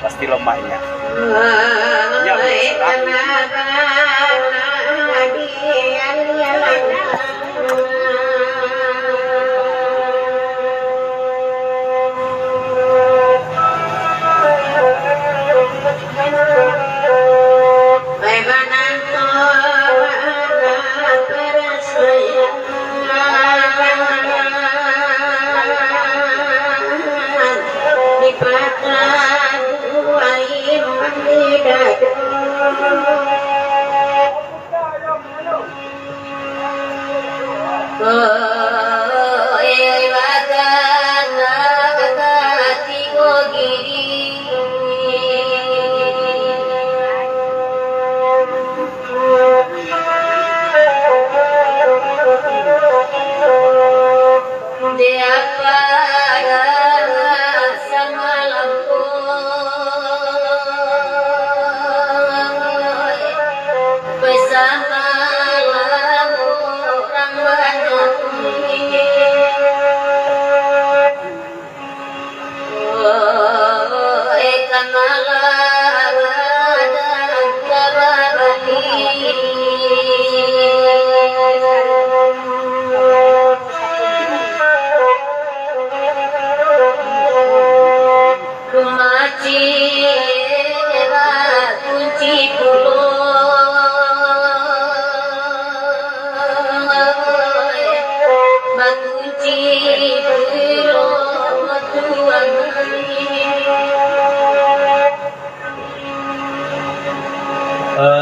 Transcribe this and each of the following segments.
Pasti lemaknya.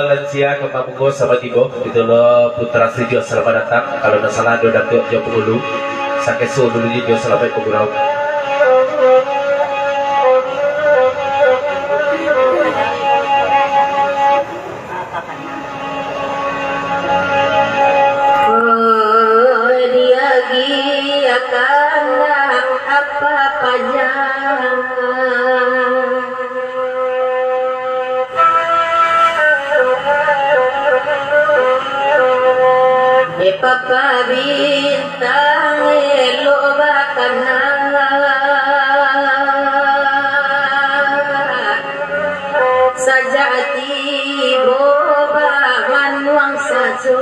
Lansia ke Pamugo sama Tibo itu lo putra Sidio selamat datang kalau nggak salah do datuk jauh dulu sakesu dulu juga selamat ke Burau. Papa bintang elo bakana sajati boba manuang sajo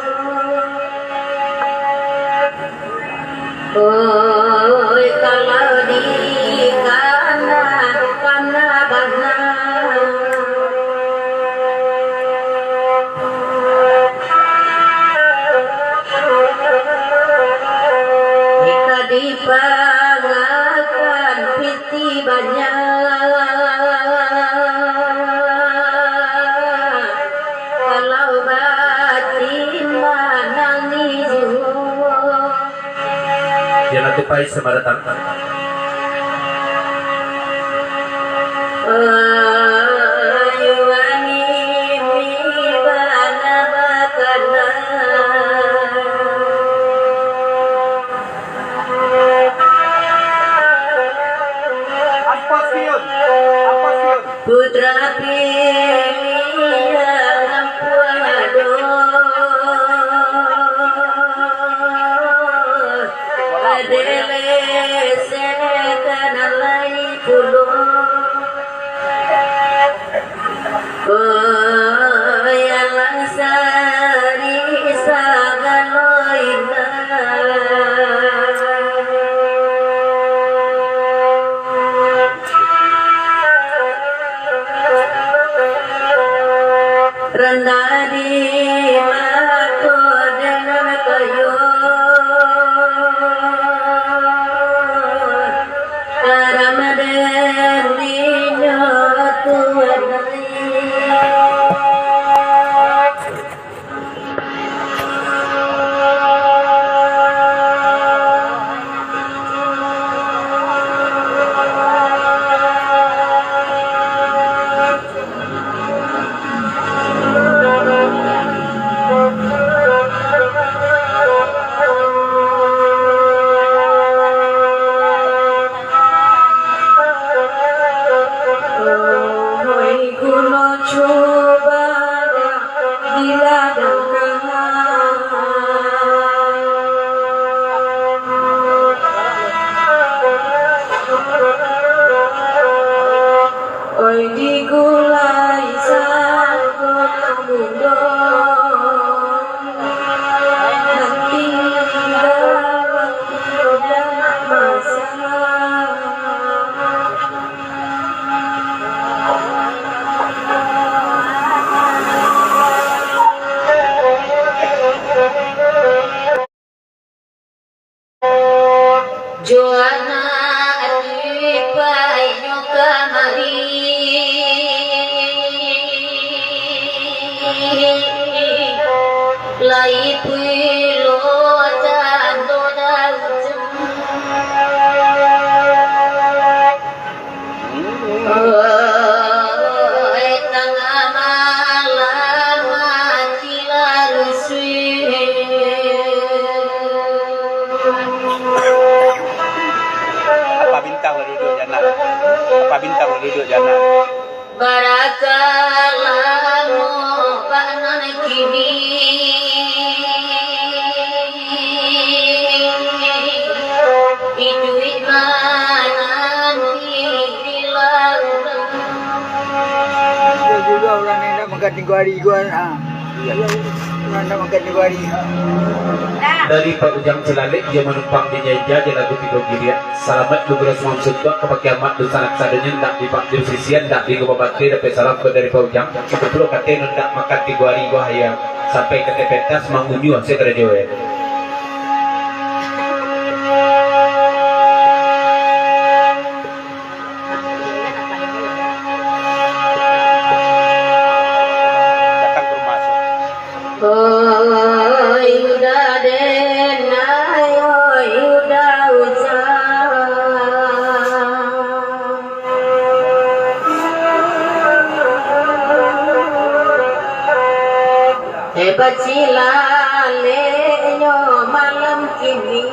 oi kalau di kana kana bana dipangakan piti banyak kalau batin menangis Dia nanti pahit sama datang. Putra pilihan puado adele setan alai pulo yang langsari sagaloina rendah di mata dengan kayu Ramadan oi digulai sakot mundo nanti dan masalah. Joana Aripai Nyoka Mari Lai Puilo Jando Daujeng Tengah malam Cila Rusui Apa bintang lo duduk jana? Apa bintang lo duduk jana? Barakalamu panan kini Iduit nanti di lautan. Dia juga orang yang nak makan tingguari gua nah. Orang nak makan tingguari. Dari Pak Ujang Celalik dia menumpang di Nyaija di lagu Tiga Girian. Selamat beberapa semua maksudnya kepada kiamat dan sanak sadanya tak di Pak Dirisian tak di Gubabati dapat salam ke dari Pak Ujang. Sebelum katanya nak makan 3 hari gua hayang sampai ke tepetas mangunyu saya kena jawab. Datang ke rumah so. Oi udah denai, oi udah hujan. Hebat cilalenya malam kini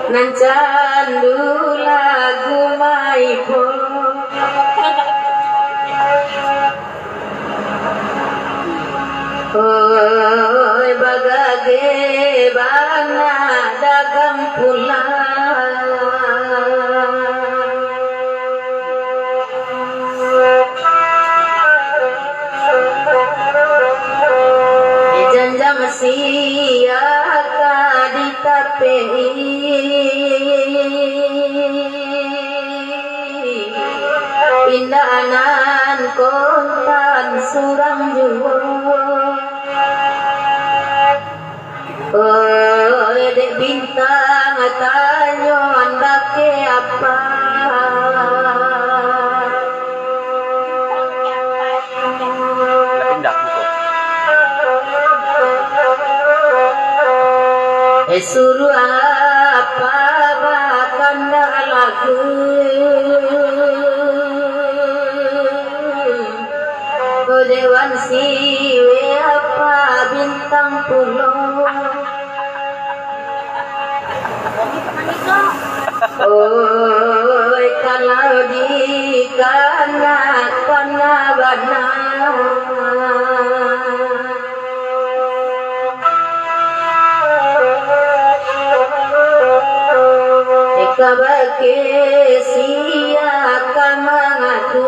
nan candu lagu maipo. Oi bagage bana dagang pulang janjam sia ka ditapei indanan kontan surang juwo. Oi dek bintang tanyon bake apa Nak pindah buku. suruh apa bahkan lagu Dewan siwe apa bintang pulau. Oi kalau di kana bana kabake sia kamangatu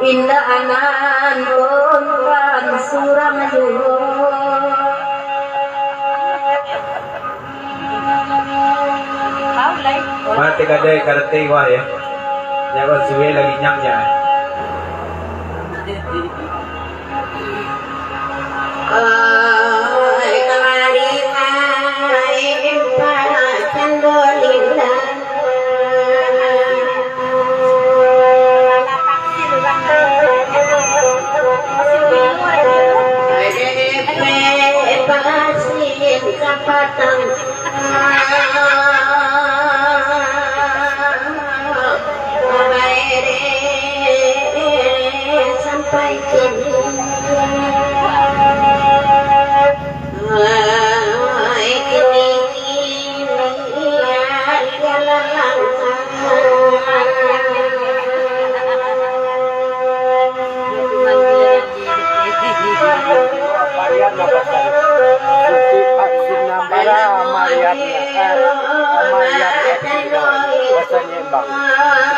indah anan kontan surang juwo. Mati kadai karate gua ya. Jangan suwe lagi nyangnya. Oi kamari mai para candolina pasin kapatang sampai kini Varian apa saja. Rasanya bang.